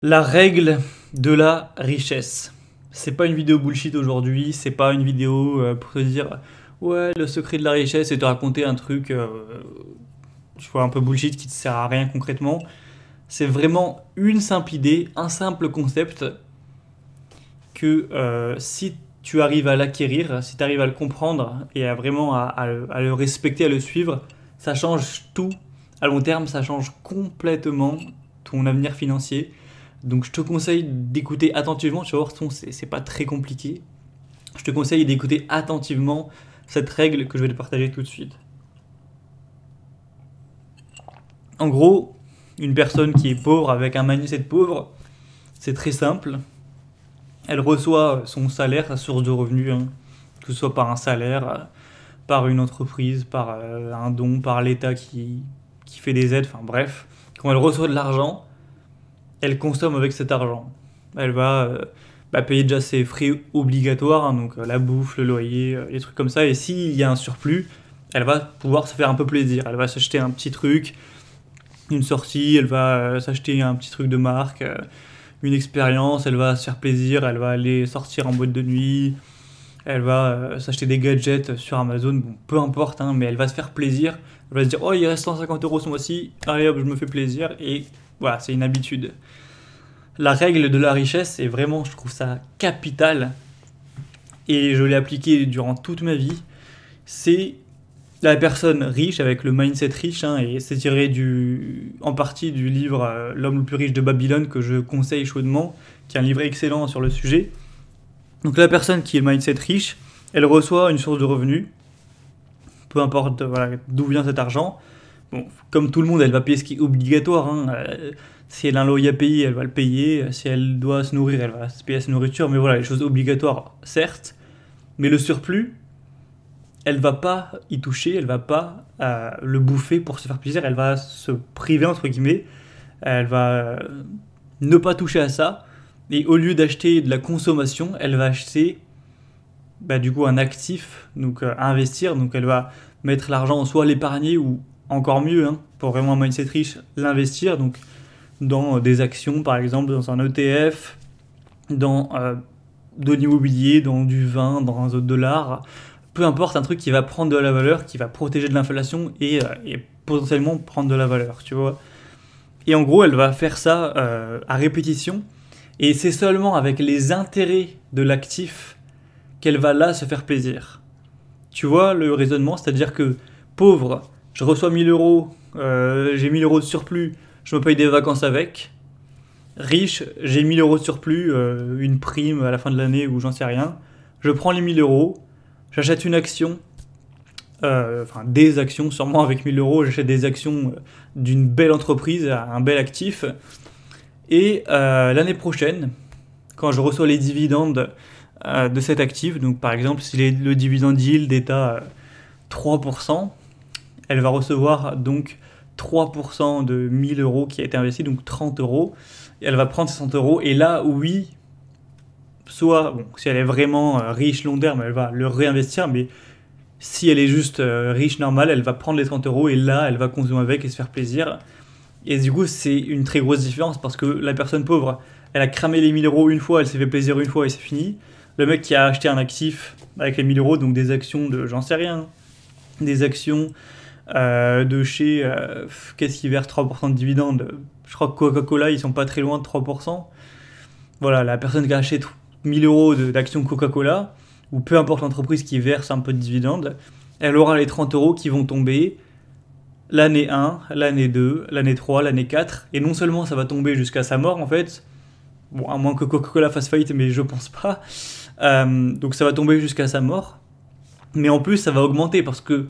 La règle de la richesse. C'est pas une vidéo bullshit aujourd'hui, c'est pas une vidéo pour te dire ouais, le secret de la richesse et te raconter un truc tu vois, un peu bullshit qui te sert à rien concrètement. C'est vraiment une simple idée, un simple concept que si tu arrives à l'acquérir, si tu arrives à le comprendre et à vraiment à le respecter, à le suivre, ça change tout. À long terme, ça change complètement ton avenir financier. Donc je te conseille d'écouter attentivement, tu vas voir, c'est pas très compliqué. Je te conseille d'écouter attentivement cette règle que je vais te partager tout de suite. En gros, une personne qui est pauvre avec un mindset pauvre, c'est très simple. Elle reçoit son salaire, sa source de revenus, hein, que ce soit par un salaire, par une entreprise, par un don, par l'État qui fait des aides, enfin bref. Quand elle reçoit de l'argent, elle consomme avec cet argent. Elle va payer déjà ses frais obligatoires, hein, donc la bouffe, le loyer, les trucs comme ça. Et s'il y a un surplus, elle va pouvoir se faire un peu plaisir. Elle va s'acheter un petit truc, une sortie, elle va s'acheter un petit truc de marque, une expérience, elle va se faire plaisir, elle va aller sortir en boîte de nuit, elle va s'acheter des gadgets sur Amazon, bon, peu importe, hein, mais elle va se faire plaisir. Elle va se dire, oh, il reste 150 euros ce mois-ci, allez hop, je me fais plaisir. Et voilà, c'est une habitude. La règle de la richesse, c'est vraiment, je trouve ça capital, et je l'ai appliqué durant toute ma vie. C'est la personne riche, avec le mindset riche, hein, et c'est tiré en partie du livre L'homme le plus riche de Babylone, que je conseille chaudement, qui est un livre excellent sur le sujet. Donc la personne qui est le mindset riche, elle reçoit une source de revenus, peu importe voilà, d'où vient cet argent. Bon, comme tout le monde, elle va payer ce qui est obligatoire, hein. Si elle a un loyer à payer, elle va le payer. Si elle doit se nourrir, elle va se payer sa nourriture. Mais voilà, les choses obligatoires, certes. Mais le surplus, elle va pas y toucher, elle va pas le bouffer pour se faire plaisir. Elle va se priver, entre guillemets. Elle va ne pas toucher à ça. Et au lieu d'acheter de la consommation, elle va acheter du coup un actif, donc à investir. Donc elle va mettre l'argent soit l'épargner ou encore mieux, hein, pour vraiment un mindset riche, l'investir. Donc dans des actions, par exemple, dans un ETF, dans de l'immobilier, dans du vin, dans un dollar, peu importe, un truc qui va prendre de la valeur, qui va protéger de l'inflation et potentiellement prendre de la valeur, tu vois. Et en gros, elle va faire ça à répétition, et c'est seulement avec les intérêts de l'actif qu'elle va là se faire plaisir. Tu vois le raisonnement, c'est-à-dire que pauvre, je reçois 1000 euros, j'ai 1000 euros de surplus, je me paye des vacances avec. Riche, j'ai 1000 euros de surplus, une prime à la fin de l'année ou j'en sais rien. Je prends les 1000 euros, j'achète une action, enfin des actions, sûrement avec 1000 euros, j'achète des actions d'une belle entreprise, un bel actif. Et l'année prochaine, quand je reçois les dividendes de cet actif, donc par exemple si le dividende yield est à 3%, elle va recevoir donc 3% de 1000 euros qui a été investi, donc 30 euros. Et elle va prendre ces 100 euros. Et là, oui, soit, bon, si elle est vraiment riche long terme, elle va le réinvestir. Mais si elle est juste riche normale, elle va prendre les 30 euros et là, elle va consommer avec et se faire plaisir. Et du coup, c'est une très grosse différence parce que la personne pauvre, elle a cramé les 1000 euros une fois, elle s'est fait plaisir une fois et c'est fini. Le mec qui a acheté un actif avec les 1000 euros, donc des actions de, j'en sais rien, des actions de chez, qu'est-ce qui verse 3% de dividendes? Je crois que Coca-Cola, ils sont pas très loin de 3%. Voilà, la personne qui a acheté 1000 euros d'actions Coca-Cola, ou peu importe l'entreprise qui verse un peu de dividendes, elle aura les 30 euros qui vont tomber l'année 1, l'année 2, l'année 3, l'année 4, et non seulement ça va tomber jusqu'à sa mort en fait, bon, à moins que Coca-Cola fasse faillite, mais je pense pas, donc ça va tomber jusqu'à sa mort, mais en plus ça va augmenter parce que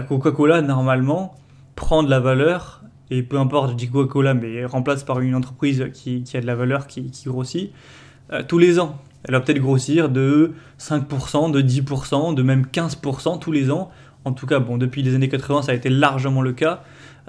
Coca-Cola normalement prend de la valeur, et peu importe, je dis Coca-Cola, mais remplace par une entreprise qui a de la valeur, qui grossit, tous les ans. Elle va peut-être grossir de 5%, de 10%, de même 15% tous les ans. En tout cas, bon, depuis les années 80, ça a été largement le cas,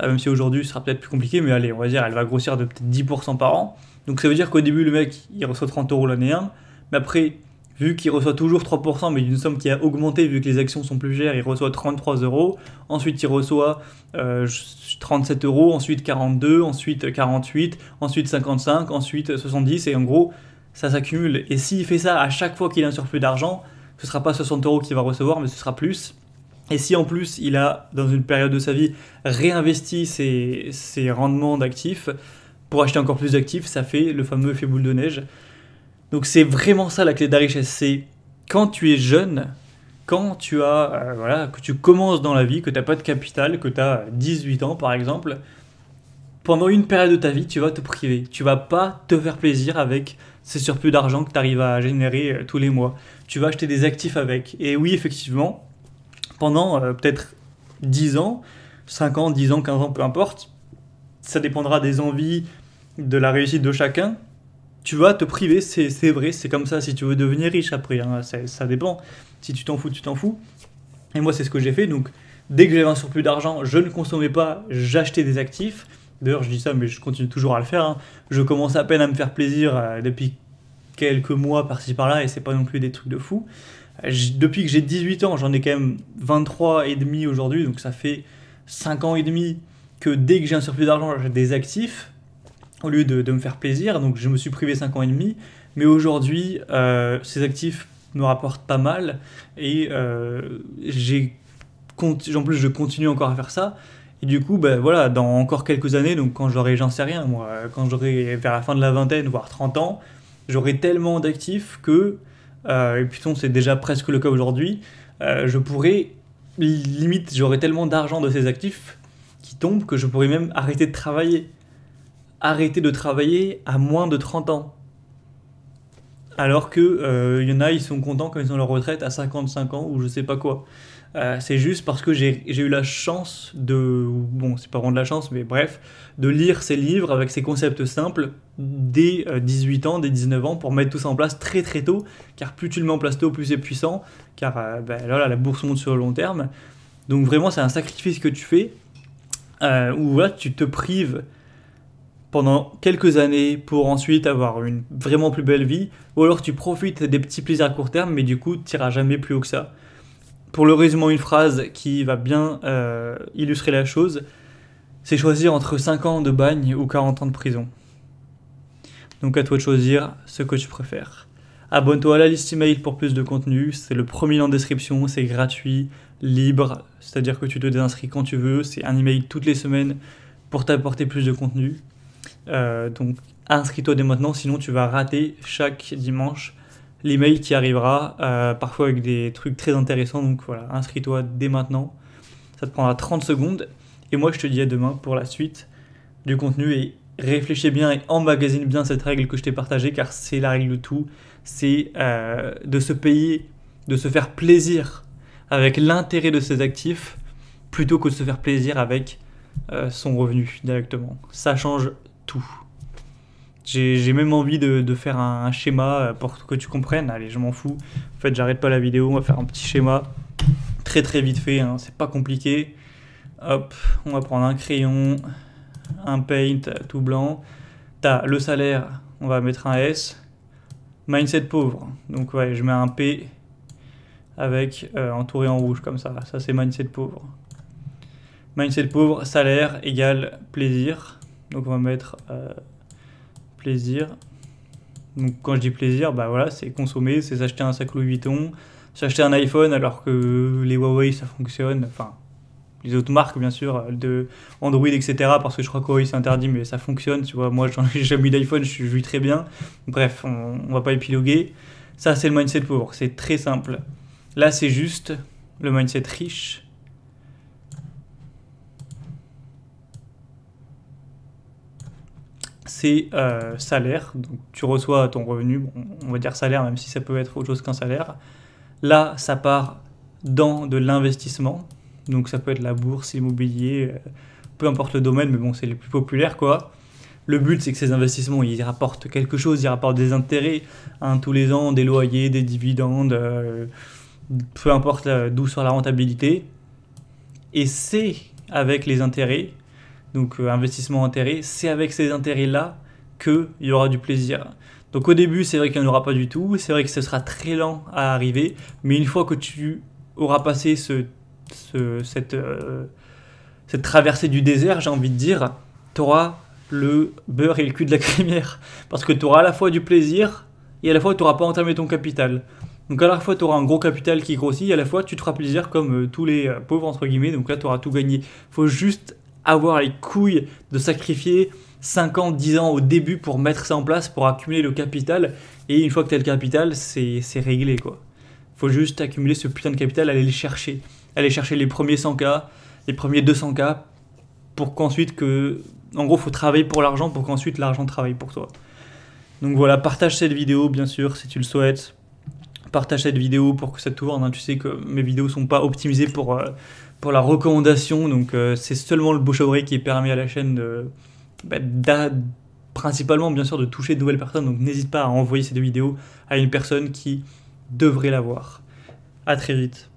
même si aujourd'hui, ce sera peut-être plus compliqué, mais allez, on va dire, elle va grossir de peut-être 10% par an. Donc ça veut dire qu'au début, le mec, il reçoit 30 euros l'année 1, mais après, vu qu'il reçoit toujours 3%, mais d'une somme qui a augmenté vu que les actions sont plus chères, il reçoit 33 euros. Ensuite, il reçoit 37 euros, ensuite 42, ensuite 48, ensuite 55, ensuite 70. Et en gros, ça s'accumule. Et s'il fait ça à chaque fois qu'il a un surplus d'argent, ce ne sera pas 60 euros qu'il va recevoir, mais ce sera plus. Et si en plus, il a, dans une période de sa vie, réinvesti ses rendements d'actifs pour acheter encore plus d'actifs, ça fait le fameux effet boule de neige. Donc c'est vraiment ça la clé de la richesse, c'est quand tu es jeune, quand tu as, voilà, que tu commences dans la vie, que tu n'as pas de capital, que tu as 18 ans par exemple, pendant une période de ta vie, tu vas te priver. Tu vas pas te faire plaisir avec ces surplus d'argent que tu arrives à générer tous les mois. Tu vas acheter des actifs avec. Et oui, effectivement, pendant peut-être 10 ans, 5 ans, 10 ans, 15 ans, peu importe, ça dépendra des envies, de la réussite de chacun. Tu vas te priver, c'est vrai, c'est comme ça si tu veux devenir riche après, hein, ça dépend. Si tu t'en fous, tu t'en fous. Et moi, c'est ce que j'ai fait. Donc, dès que j'avais un surplus d'argent, je ne consommais pas, j'achetais des actifs. D'ailleurs, je dis ça, mais je continue toujours à le faire, hein. Je commence à peine à me faire plaisir depuis quelques mois par-ci par-là, et c'est pas non plus des trucs de fou. Depuis que j'ai 18 ans, j'en ai quand même 23 et demi aujourd'hui, donc ça fait 5 ans et demi que dès que j'ai un surplus d'argent, j'ai des actifs au lieu de me faire plaisir. Donc je me suis privé 5 ans et demi, mais aujourd'hui, ces actifs me rapportent pas mal et en plus je continue encore à faire ça. Et du coup, ben voilà, dans encore quelques années, donc quand j'aurai, j'en sais rien, moi, quand j'aurai vers la fin de la vingtaine, voire 30 ans, j'aurai tellement d'actifs que, et puis c'est déjà presque le cas aujourd'hui, je pourrais, limite, j'aurai tellement d'argent de ces actifs qui tombent que je pourrais même arrêter de travailler. Arrêter de travailler à moins de 30 ans. Alors que y en a, ils sont contents quand ils ont leur retraite à 55 ans ou je sais pas quoi. C'est juste parce que j'ai eu la chance bon, c'est pas vraiment de la chance, mais bref, de lire ces livres avec ces concepts simples dès 18 ans, dès 19 ans, pour mettre tout ça en place très très tôt, car plus tu le mets en place tôt, plus c'est puissant, car là, la bourse monte sur le long terme. Donc vraiment, c'est un sacrifice que tu fais, où voilà, tu te prives pendant quelques années pour ensuite avoir une vraiment plus belle vie, ou alors tu profites des petits plaisirs à court terme, mais du coup, tu n'iras jamais plus haut que ça. Pour le résumer en une phrase qui va bien illustrer la chose, c'est choisir entre 5 ans de bagne ou 40 ans de prison. Donc à toi de choisir ce que tu préfères. Abonne-toi à la liste email pour plus de contenu, c'est le premier lien en description, c'est gratuit, libre, c'est-à-dire que tu te désinscris quand tu veux, c'est un email toutes les semaines pour t'apporter plus de contenu. Donc inscris-toi dès maintenant, sinon tu vas rater chaque dimanche l'email qui arrivera, parfois avec des trucs très intéressants. Donc voilà, inscris-toi dès maintenant, ça te prendra 30 secondes. Et moi je te dis à demain pour la suite du contenu, et réfléchis bien et emmagasine bien cette règle que je t'ai partagée, car c'est la règle de tout, c'est de se payer, de se faire plaisir avec l'intérêt de ses actifs plutôt que de se faire plaisir avec son revenu directement. Ça change tout. J'ai même envie de faire un schéma pour que tu comprennes. Allez, je m'en fous. En fait, j'arrête pas la vidéo. On va faire un petit schéma très très vite fait, hein. C'est pas compliqué. Hop, on va prendre un crayon, un paint tout blanc. T'as le salaire, on va mettre un S. Mindset pauvre. Donc ouais, je mets un P avec entouré en rouge comme ça. Ça c'est mindset pauvre. Mindset pauvre, salaire égale plaisir. Donc on va mettre plaisir. Donc quand je dis plaisir, bah voilà, c'est consommer, c'est s'acheter un sac Louis Vuitton, s'acheter un iPhone alors que les Huawei ça fonctionne, enfin les autres marques bien sûr, de Android etc. parce que je crois que Huawei c'est interdit mais ça fonctionne, tu vois, moi j'ai jamais eu d'iPhone, je vis très bien. Bref, on va pas épiloguer. Ça c'est le mindset pauvre, c'est très simple. Là c'est juste le mindset riche. C'est salaire, donc tu reçois ton revenu, on va dire salaire même si ça peut être autre chose qu'un salaire. Là, ça part dans de l'investissement, donc ça peut être la bourse, l'immobilier, peu importe le domaine, mais bon, c'est les plus populaires quoi. Le but, c'est que ces investissements, ils rapportent quelque chose, ils rapportent des intérêts, hein, tous les ans, des loyers, des dividendes, peu importe d'où sort la rentabilité. Et c'est avec les intérêts, donc investissement intérêt, c'est avec ces intérêts-là qu'il y aura du plaisir. Donc au début, c'est vrai qu'il n'y en aura pas du tout, c'est vrai que ce sera très lent à arriver, mais une fois que tu auras passé cette traversée du désert, j'ai envie de dire, tu auras le beurre et le cul de la crémière. Parce que tu auras à la fois du plaisir et à la fois tu n'auras pas entamé ton capital. Donc à la fois tu auras un gros capital qui grossit et à la fois tu te feras plaisir comme tous les pauvres entre guillemets, donc là tu auras tout gagné. Faut juste avoir les couilles de sacrifier 5 ans, 10 ans au début pour mettre ça en place, pour accumuler le capital, et une fois que tu as le capital, c'est réglé quoi. Faut juste accumuler ce putain de capital, aller chercher les premiers 100K, les premiers 200K, pour qu'ensuite en gros faut travailler pour l'argent, pour qu'ensuite l'argent travaille pour toi. Donc voilà, partage cette vidéo bien sûr si tu le souhaites. Partage cette vidéo pour que ça tourne, hein. Tu sais que mes vidéos sont pas optimisées pour la recommandation, donc c'est seulement le bouche à oreille qui permet à la chaîne principalement bien sûr de toucher de nouvelles personnes, donc n'hésite pas à envoyer cette vidéo à une personne qui devrait la voir. À très vite.